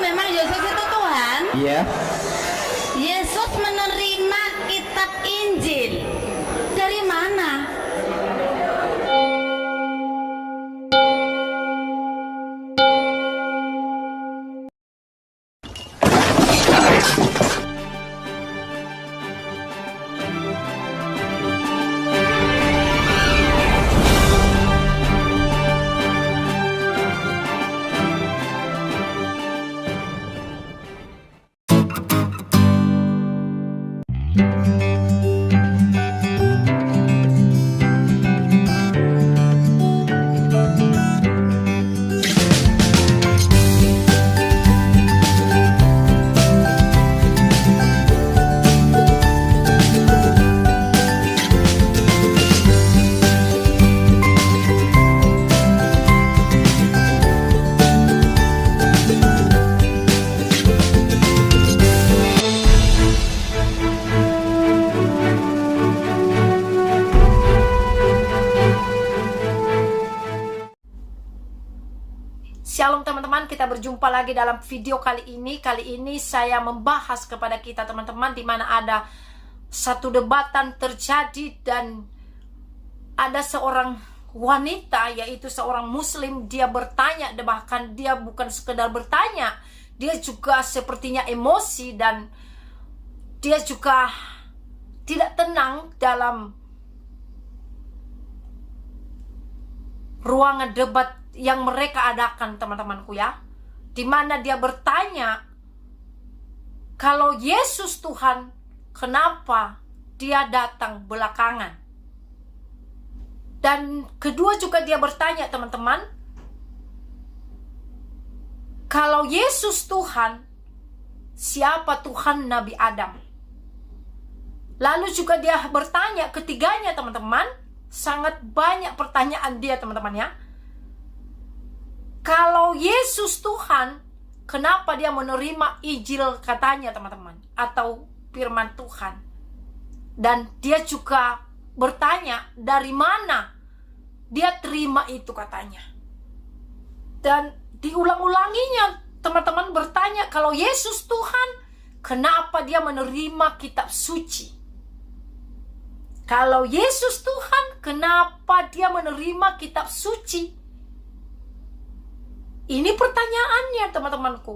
memang Yesus itu Tuhan, Iya. Yesus menerima kitab Injil dari mana? Shalom teman-teman, kita berjumpa lagi dalam video kali ini. Kali ini saya membahas kepada kita teman-teman, di mana ada satu debatan terjadi dan ada seorang wanita, yaitu seorang muslim. Dia bertanya, bahkan dia bukan sekedar bertanya, dia juga sepertinya emosi dan dia juga tidak tenang dalam ruangan debat yang mereka adakan, teman-temanku ya, dimana dia bertanya, kalau Yesus Tuhan, kenapa dia datang belakangan? Dan kedua juga dia bertanya, teman-teman, kalau Yesus Tuhan, siapa Tuhan Nabi Adam? Lalu juga dia bertanya, ketiganya teman-teman, sangat banyak pertanyaan dia teman-teman ya. Kalau Yesus Tuhan, kenapa dia menerima Injil katanya teman-teman, atau firman Tuhan? Dan dia juga bertanya, dari mana dia terima itu katanya. Dan diulang-ulanginya teman-teman bertanya, kalau Yesus Tuhan, kenapa dia menerima kitab suci? Kalau Yesus Tuhan, kenapa dia menerima kitab suci? Ini pertanyaannya teman-temanku.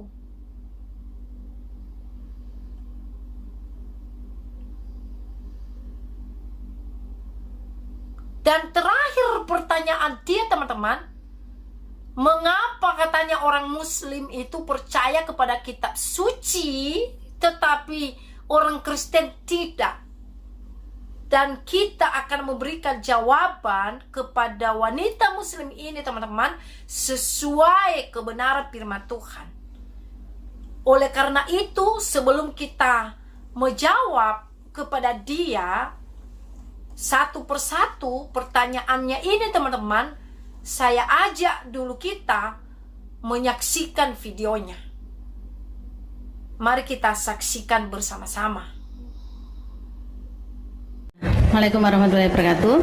Dan terakhir pertanyaan dia teman-teman, mengapa katanya orang muslim itu percaya kepada kitab suci, tetapi orang Kristen tidak? Dan kita akan memberikan jawaban kepada wanita muslim ini teman-teman, sesuai kebenaran firman Tuhan. Oleh karena itu, sebelum kita menjawab kepada dia satu persatu pertanyaannya ini teman-teman, saya ajak dulu kita menyaksikan videonya. Mari kita saksikan bersama-sama. Assalamualaikum warahmatullahi wabarakatuh.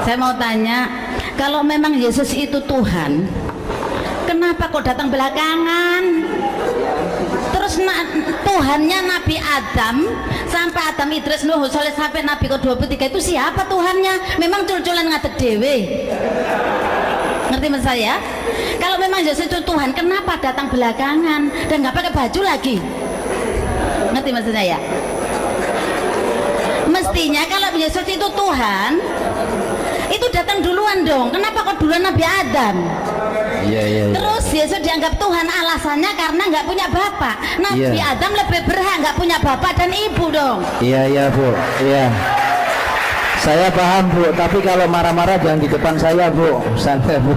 Saya mau tanya, kalau memang Yesus itu Tuhan, kenapa kok datang belakangan? Terus Tuhannya Nabi Adam sampai Adam Idris Nuh Soleh sampai Nabi ke-23 itu siapa Tuhannya? Memang cul-culan ngadeg dewe. Ngerti maksud saya? Kalau memang Yesus itu Tuhan, kenapa datang belakangan dan nggak pakai baju lagi? Ngerti maksud saya? Mestinya kalau Yesus itu Tuhan, itu datang duluan dong. Kenapa kok duluan Nabi Adam? Iya. Terus Yesus dianggap Tuhan alasannya karena nggak punya bapak. Nabi Adam lebih berhak nggak punya bapak dan ibu dong. Iya Bu. Iya. Saya paham Bu, tapi kalau marah-marah jangan di depan saya Bu. Santai Bu.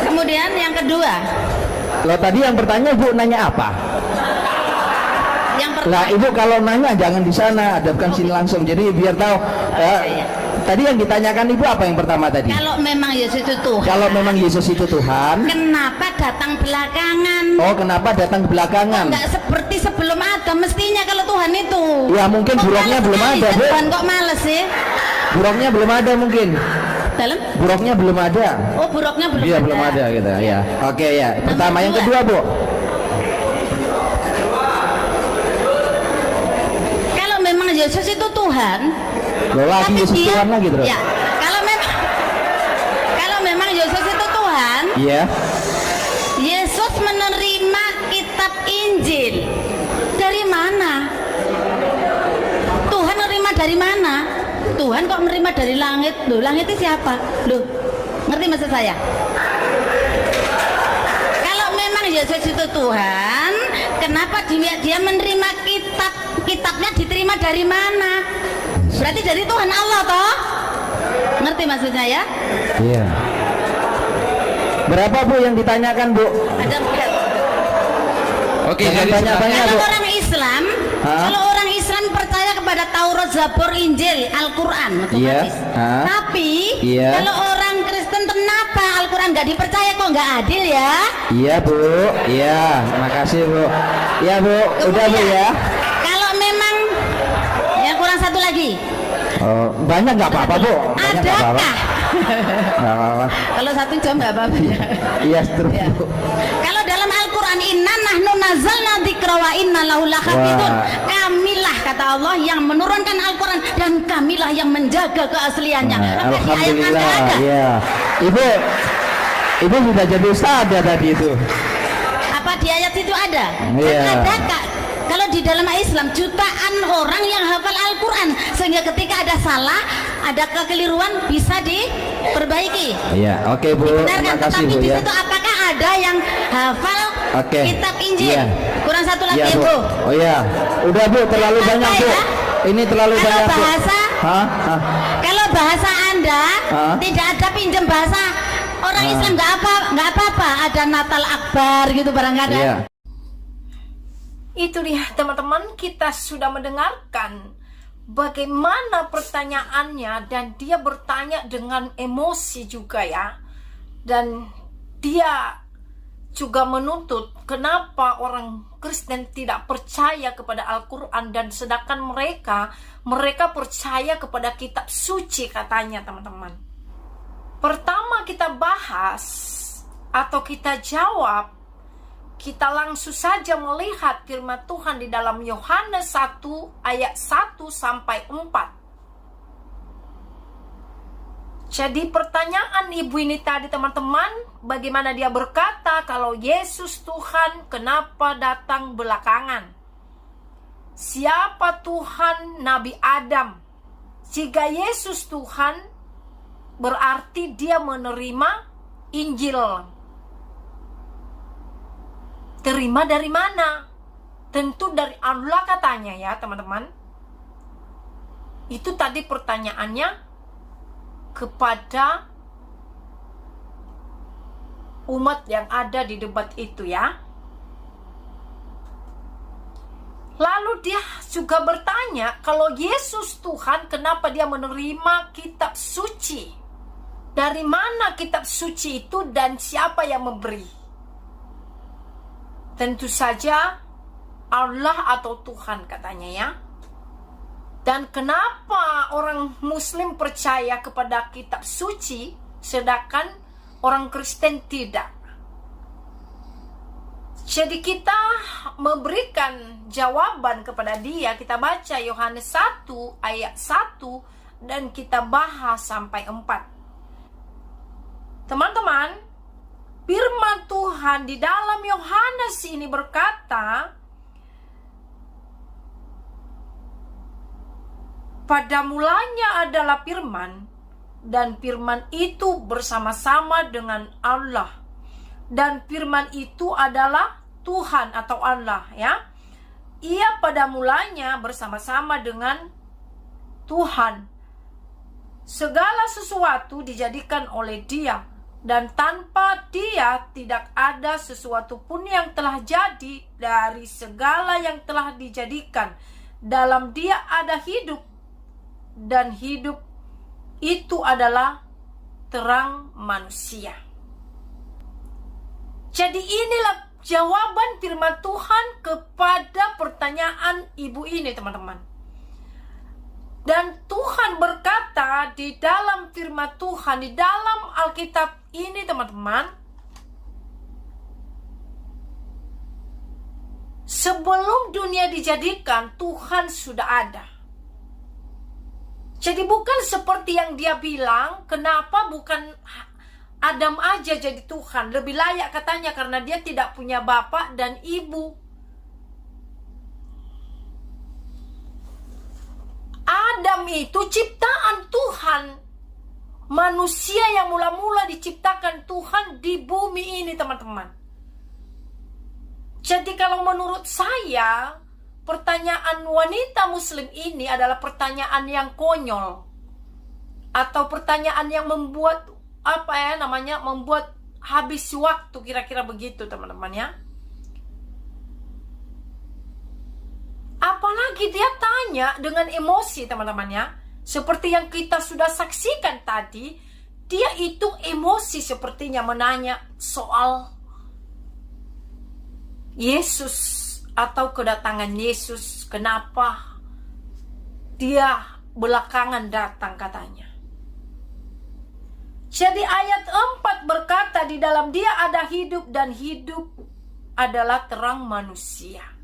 Kemudian yang kedua. Lo tadi yang bertanya Bu nanya apa? Nah Ibu kalau nanya jangan di sana, hadapkan sini langsung. Jadi biar tahu. Tadi yang ditanyakan Ibu apa yang pertama tadi? Kalau memang Yesus itu Tuhan. Kalau memang Yesus itu Tuhan. Kenapa datang belakangan? Oh kenapa datang belakangan? Enggak seperti sebelum Adam, mestinya kalau Tuhan itu. Ya mungkin buruknya belum ada Bu. Tuhan kok males sih? Buruknya belum ada mungkin. Dalam? Buruknya belum ada. Oh, buruknya belum Iya ada. belum ada gitu ya. Oke ya. Pertama, yang kedua. kedua Bu. Kalau memang Yesus itu Tuhan, Loh, lagi tapi Yesus dia, Tuhan lagi terus. ya, kalau memang Yesus itu Tuhan, Iya. Yesus menerima kitab Injil dari mana? Tuhan menerima dari mana? Tuhan kok menerima dari langit? Loh, langit itu siapa? Loh, ngerti maksud saya? Kalau memang Yesus itu Tuhan, kenapa dia menerima kitabnya diterima dari mana? Berarti dari Tuhan Allah toh? Ngerti maksudnya ya? Iya. Berapa Bu yang ditanyakan Bu? Ada bukan? Oke, Jangan jadi banyak-banyak Kalau Bu. orang Islam, Hah? kalau orang Islam percaya kepada Taurat, Zabur, Injil, Al-Quran, Iya. otomatis. Hah? Tapi Iya. kalau orang Kristen kenapa Al-Quran nggak dipercaya, kok nggak adil ya? Iya Bu. Iya. Makasih Bu. Iya Bu. Udah Bu Kemudian, ya. kalau memang yang kurang satu lagi, Oh, banyak nggak apa-apa Bu. Banyak nggak apa-apa. adakah? Nggak apa-apa. Kalau 1 jam nggak apa-apa ya. Iya terus Ya. Bu. Kalau dalam Al-Quran, inna nahnu nazzalna dzikra wa inna lahu lahafidun. Wah. Kamilah kata Allah yang menurunkan Al-Quran dan kamilah yang menjaga keasliannya. Nah, Sampai di ayat Alhamdulillah. ada. Iya. Ibu sudah jadi ustadzah tadi itu. Apa di ayat itu ada? Iya. Kan ada Kak. Kalau di dalam Islam jutaan orang yang hafal Al-Quran, sehingga ketika ada salah, ada kekeliruan bisa diperbaiki. Iya. Oke Bu. Benar kan? Makasih Tetapi Bu di ya. situ apakah ada yang hafal Oke. kitab Injil? Iya. Kurang satu lagi Iya ya, Bu. Bu. Oh iya. Udah Bu, terlalu Apa banyak Bu. ya? Ini terlalu Kalau banyak Bu. bahasa, Hah? Hah? kalau bahasa Anda Hah? tidak ada pinjam bahasa orang Hah? Islam, nggak apa-apa. Ada Natal Akbar gitu barangkali. Iya. Itu dia teman-teman, kita sudah mendengarkan bagaimana pertanyaannya, dan dia bertanya dengan emosi juga ya. Dan dia juga menuntut kenapa orang Kristen tidak percaya kepada Al-Quran, dan sedangkan mereka percaya kepada kitab suci katanya teman-teman. Pertama kita bahas atau kita jawab, kita langsung saja melihat firman Tuhan di dalam Yohanes 1 ayat 1 sampai 4. Jadi pertanyaan ibu ini tadi teman-teman, bagaimana dia berkata kalau Yesus Tuhan kenapa datang belakangan? Siapa Tuhan Nabi Adam? Jika Yesus Tuhan, berarti dia menerima Injil. Terima dari mana? Tentu dari Allah katanya ya teman-teman. Itu tadi pertanyaannya kepada umat yang ada di debat itu ya. Lalu dia juga bertanya, kalau Yesus Tuhan kenapa dia menerima kitab suci? Dari mana kitab suci itu dan siapa yang memberi? Tentu saja Allah atau Tuhan katanya ya. Dan kenapa orang Muslim percaya kepada kitab suci sedangkan orang Kristen tidak? Jadi kita memberikan jawaban kepada dia. Kita baca Yohanes 1 ayat 1 dan kita bahas sampai 4. Teman-teman, firman Tuhan di dalam Yohanes ini berkata, pada mulanya adalah firman, dan firman itu bersama-sama dengan Allah. Dan firman itu adalah Tuhan atau Allah ya. Ia pada mulanya bersama-sama dengan Tuhan. Segala sesuatu dijadikan oleh Dia, dan tanpa Dia tidak ada sesuatu pun yang telah jadi dari segala yang telah dijadikan. Dalam Dia ada hidup, dan hidup itu adalah terang manusia. Jadi inilah jawaban firman Tuhan kepada pertanyaan ibu ini teman-teman. Dan Tuhan berkata di dalam firman Tuhan, di dalam Alkitab ini teman-teman, sebelum dunia dijadikan, Tuhan sudah ada. Jadi bukan seperti yang dia bilang, kenapa bukan Adam aja jadi Tuhan. Lebih layak katanya karena dia tidak punya bapak dan ibu. Adam itu ciptaan Tuhan. Manusia yang mula-mula diciptakan Tuhan di bumi ini teman-teman. Jadi kalau menurut saya, pertanyaan wanita muslim ini adalah pertanyaan yang konyol. Atau pertanyaan yang membuat, membuat habis waktu, kira-kira begitu teman-teman ya. Apalagi dia tanya dengan emosi teman-teman ya. Seperti yang kita sudah saksikan tadi, dia itu emosi sepertinya menanya soal Yesus atau kedatangan Yesus. Kenapa dia belakangan datang katanya. Jadi ayat 4 berkata di dalam dia ada hidup dan hidup adalah terang manusia.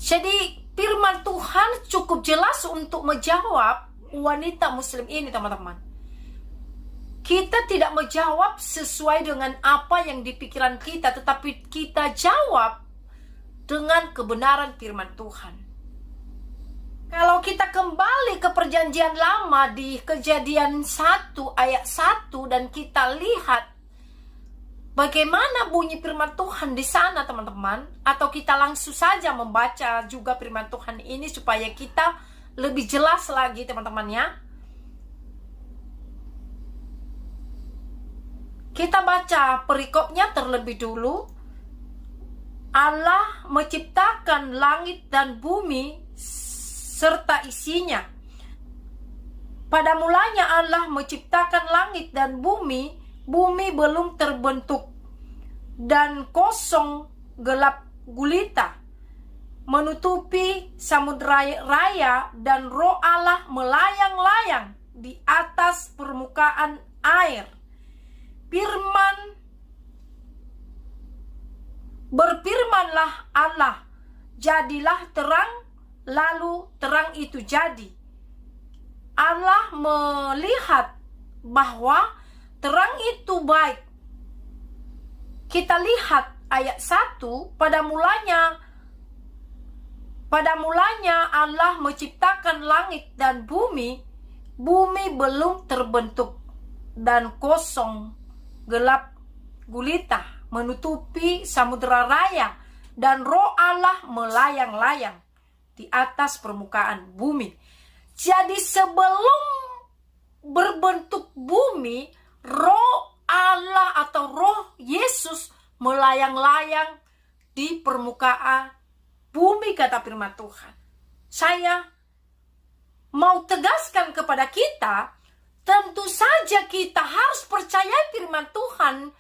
Jadi firman Tuhan cukup jelas untuk menjawab wanita muslim ini teman-teman. Kita tidak menjawab sesuai dengan apa yang di pikiran kita, tetapi kita jawab dengan kebenaran firman Tuhan. Kalau kita kembali ke perjanjian lama di Kejadian 1 ayat 1 dan kita lihat bagaimana bunyi firman Tuhan di sana teman-teman, atau kita langsung saja membaca juga firman Tuhan ini supaya kita lebih jelas lagi teman-teman ya. Kita baca perikopnya terlebih dulu. Allah menciptakan langit dan bumi serta isinya. Pada mulanya Allah menciptakan langit dan bumi. Bumi belum terbentuk dan kosong gelap gulita, menutupi samudera raya, dan roh Allah melayang-layang di atas permukaan air. Berfirmanlah Allah, jadilah terang, lalu terang itu jadi. Allah melihat bahwa terang itu baik. Kita lihat ayat 1, pada mulanya Allah menciptakan langit dan bumi. Bumi belum terbentuk dan kosong gelap gulita, menutupi samudera raya, dan roh Allah melayang-layang di atas permukaan bumi. Jadi sebelum berbentuk bumi, roh Allah atau roh Yesus melayang-layang di permukaan bumi, kata firman Tuhan. Saya mau tegaskan kepada kita, tentu saja kita harus percaya firman Tuhan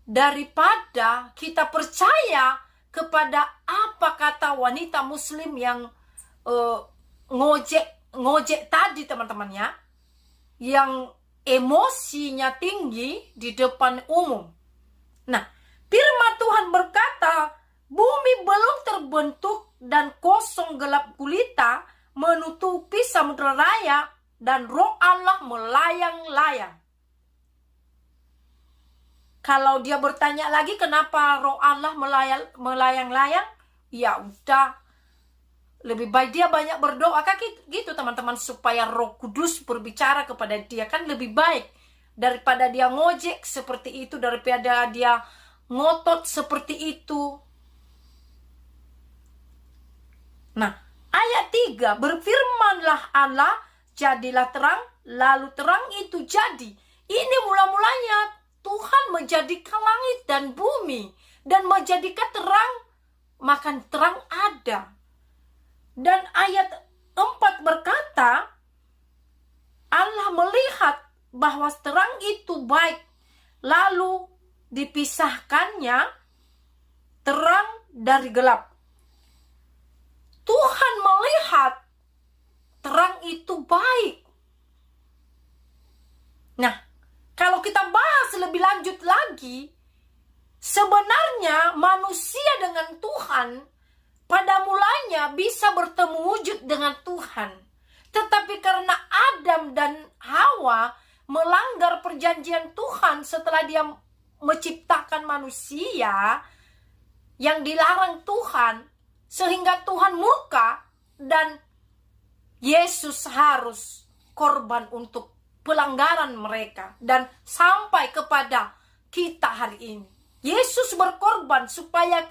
daripada kita percaya kepada apa kata wanita muslim yang ngojek tadi teman-teman ya, yang emosinya tinggi di depan umum. Nah, firman Tuhan berkata, bumi belum terbentuk dan kosong gelap gulita, menutupi samudera raya, dan roh Allah melayang-layang. Kalau dia bertanya lagi kenapa roh Allah melayang-layang, ya udah, lebih baik dia banyak berdoa kan gitu teman-teman, supaya Roh Kudus berbicara kepada dia, kan lebih baik daripada dia ngojek seperti itu, daripada dia ngotot seperti itu. Nah, ayat 3, berfirmanlah Allah, jadilah terang, lalu terang itu jadi. Ini mula-mulanya Tuhan menjadikan langit dan bumi dan menjadikan terang, maka terang ada. Dan ayat 4 berkata, Allah melihat bahwa terang itu baik, lalu dipisahkannya terang dari gelap. Tuhan melihat terang itu baik. Nah, kalau kita bahas lebih lanjut lagi, sebenarnya manusia dengan Tuhan pada mulanya bisa bertemu wujud dengan Tuhan. Tetapi karena Adam dan Hawa melanggar perjanjian Tuhan setelah dia menciptakan manusia yang dilarang Tuhan, sehingga Tuhan murka dan Yesus harus korban untuk pelanggaran mereka. Dan sampai kepada kita hari ini, Yesus berkorban supaya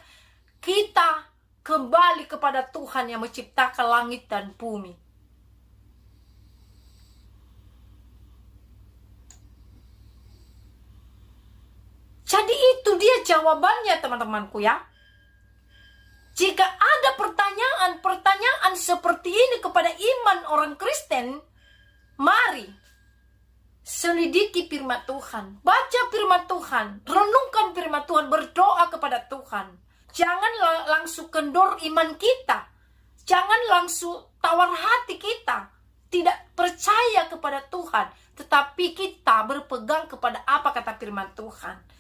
kita kembali kepada Tuhan yang menciptakan langit dan bumi. Jadi itu dia jawabannya, teman-temanku ya. Jika ada pertanyaan seperti ini kepada iman orang Kristen, mari selidiki firman Tuhan, baca firman Tuhan, renungkan firman Tuhan, berdoa kepada Tuhan. Jangan langsung kendor iman kita, jangan langsung tawar hati kita, tidak percaya kepada Tuhan, tetapi kita berpegang kepada apa kata firman Tuhan.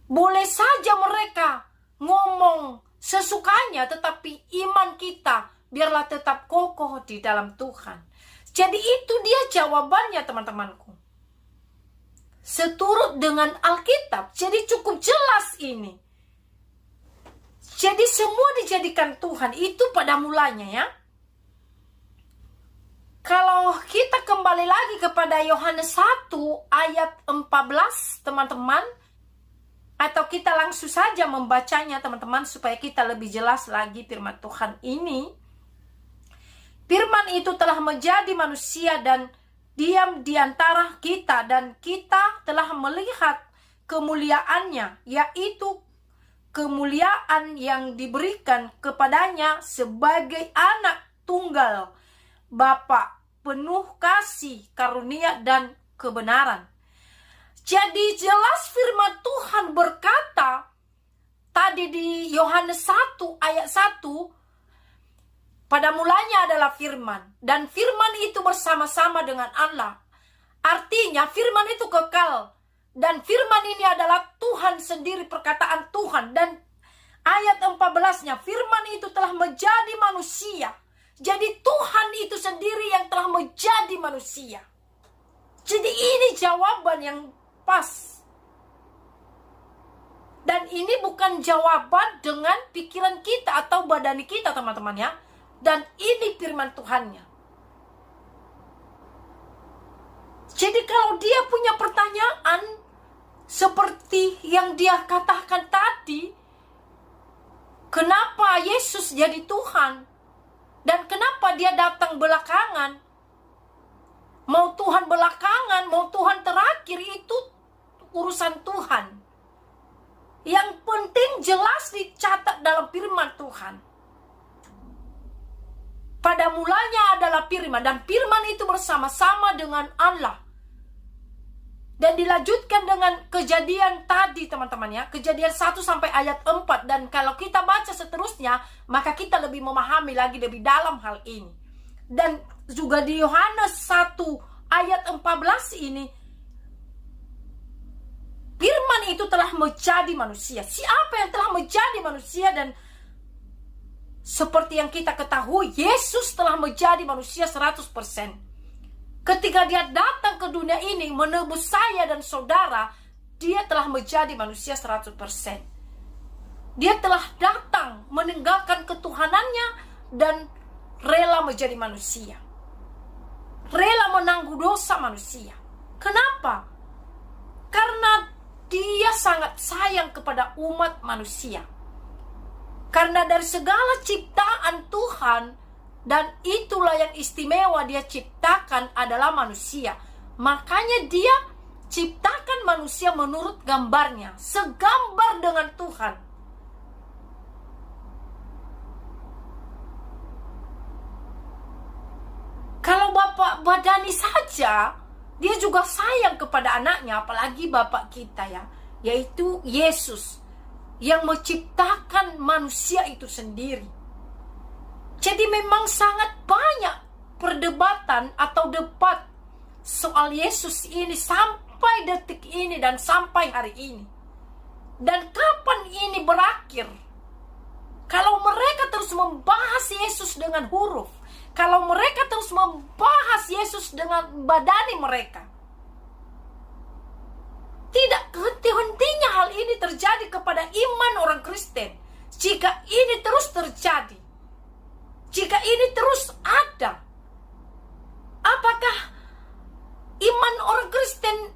Boleh saja mereka ngomong sesukanya, tetapi iman kita biarlah tetap kokoh di dalam Tuhan. Jadi itu dia jawabannya, teman-temanku. Seturut dengan Alkitab. Jadi cukup jelas ini. Jadi semua dijadikan Tuhan. Itu pada mulanya ya. Kalau kita kembali lagi kepada Yohanes 1 ayat 14, teman-teman. Atau kita langsung saja membacanya, teman-teman, supaya kita lebih jelas lagi firman Tuhan ini. Firman itu telah menjadi manusia dan diam di antara kita, dan kita telah melihat kemuliaannya, yaitu kemuliaan yang diberikan kepadanya sebagai anak tunggal Bapa, penuh kasih, karunia, dan kebenaran. Jadi jelas firman Tuhan berkata tadi di Yohanes 1 ayat 1, pada mulanya adalah firman, dan firman itu bersama-sama dengan Allah. Artinya firman itu kekal, dan firman ini adalah Tuhan sendiri, perkataan Tuhan. Dan ayat 14-nya, firman itu telah menjadi manusia. Jadi Tuhan itu sendiri yang telah menjadi manusia. Jadi ini jawaban yang pas. Dan ini bukan jawaban dengan pikiran kita atau badan kita, teman-teman ya. Dan ini firman Tuhannya. Jadi kalau dia punya pertanyaan seperti yang dia katakan tadi, kenapa Yesus jadi Tuhan? Dan kenapa dia datang belakangan? Mau Tuhan belakangan, mau Tuhan terakhir, itu urusan Tuhan. Yang penting jelas dicatat dalam firman Tuhan. Pada mulanya adalah firman, dan firman itu bersama-sama dengan Allah. Dan dilanjutkan dengan kejadian tadi, teman-teman ya. Kejadian 1 sampai ayat 4. Dan kalau kita baca seterusnya, maka kita lebih memahami lagi lebih dalam hal ini. Dan juga di Yohanes 1 ayat 14 ini, firman itu telah menjadi manusia. Siapa yang telah menjadi manusia? Dan seperti yang kita ketahui, Yesus telah menjadi manusia 100%. Ketika dia datang ke dunia ini menebus saya dan saudara, dia telah menjadi manusia 100%. Dia telah datang meninggalkan ketuhanannya dan rela menjadi manusia. Rela menanggung dosa manusia. Kenapa? Karena dia sangat sayang kepada umat manusia. Karena dari segala ciptaan Tuhan, dan itulah yang istimewa dia ciptakan adalah manusia. Makanya dia ciptakan manusia menurut gambarnya, segambar dengan Tuhan. Kalau Bapak badani saja, dia juga sayang kepada anaknya, apalagi Bapak kita ya, yaitu Yesus. yang menciptakan manusia itu sendiri. Jadi memang sangat banyak perdebatan atau debat soal Yesus ini sampai detik ini dan sampai hari ini. Dan kapan ini berakhir? Kalau mereka terus membahas Yesus dengan huruf, kalau mereka terus membahas Yesus dengan badani mereka, tidak henti-hentinya hal ini terjadi kepada iman orang Kristen. Jika ini terus terjadi, jika ini terus ada, apakah iman orang Kristen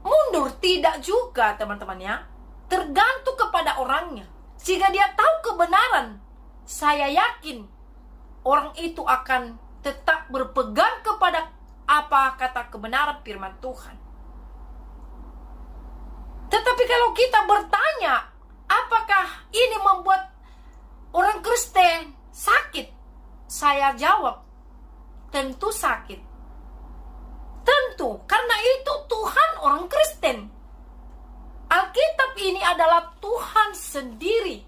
mundur? Tidak juga, teman-teman ya. Tergantung kepada orangnya. Jika dia tahu kebenaran, saya yakin orang itu akan tetap berpegang kepada apa kata kebenaran firman Tuhan. Tetapi kalau kita bertanya, apakah ini membuat orang Kristen sakit? Saya jawab, tentu sakit. Tentu, karena itu Tuhan orang Kristen. Alkitab ini adalah Tuhan sendiri.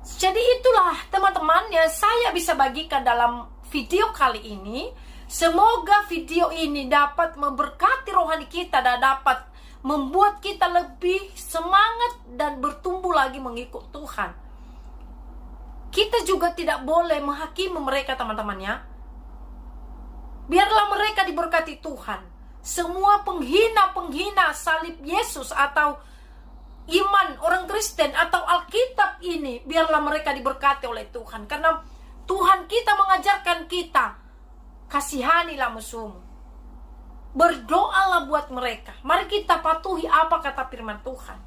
Jadi itulah teman-teman yang saya bisa bagikan dalam video kali ini. Semoga video ini dapat memberkati rohani kita dan dapat membuat kita lebih semangat dan bertumbuh lagi mengikut Tuhan. Kita juga tidak boleh menghakimi mereka, teman-teman ya. Biarlah mereka diberkati Tuhan. Semua penghina-penghina salib Yesus atau iman orang Kristen atau Alkitab ini, biarlah mereka diberkati oleh Tuhan. Karena Tuhan kita mengajarkan kita, kasihanilah musuhmu. Berdoalah buat mereka. Mari kita patuhi apa kata firman Tuhan.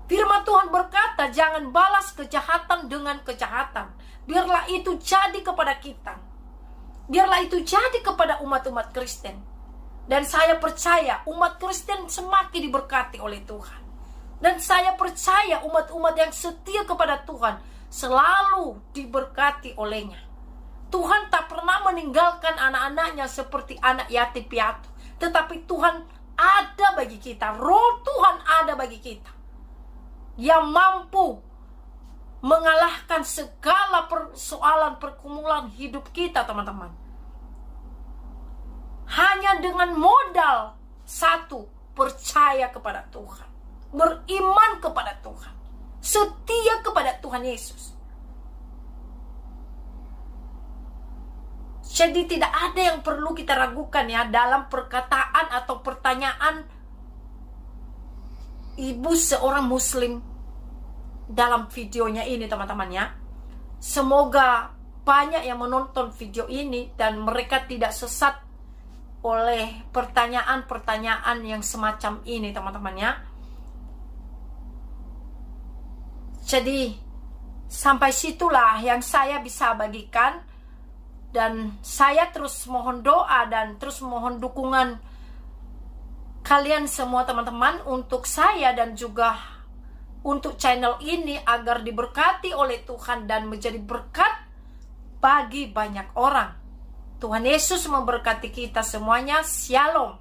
Firman Tuhan berkata, jangan balas kejahatan dengan kejahatan. Biarlah itu jadi kepada kita. Biarlah itu jadi kepada umat-umat Kristen. Dan saya percaya umat Kristen semakin diberkati oleh Tuhan. Dan saya percaya umat-umat yang setia kepada Tuhan selalu diberkati olehnya. Tuhan tak pernah meninggalkan anak-anaknya seperti anak yatim piatu. Tetapi Tuhan ada bagi kita. Roh Tuhan ada bagi kita. Yang mampu mengalahkan segala persoalan pergumulan hidup kita, teman-teman. Hanya dengan modal satu, percaya kepada Tuhan, beriman kepada Tuhan, setia kepada Tuhan Yesus. Jadi tidak ada yang perlu kita ragukan ya dalam perkataan atau pertanyaan ibu seorang muslim dalam videonya ini, teman-teman ya. Semoga banyak yang menonton video ini dan mereka tidak sesat oleh pertanyaan-pertanyaan yang semacam ini, teman-teman ya. Jadi sampai situlah yang saya bisa bagikan. Dan saya terus mohon doa dan terus mohon dukungan kalian semua, teman-teman, untuk saya dan juga untuk channel ini agar diberkati oleh Tuhan dan menjadi berkat bagi banyak orang. Tuhan Yesus memberkati kita semuanya. Shalom.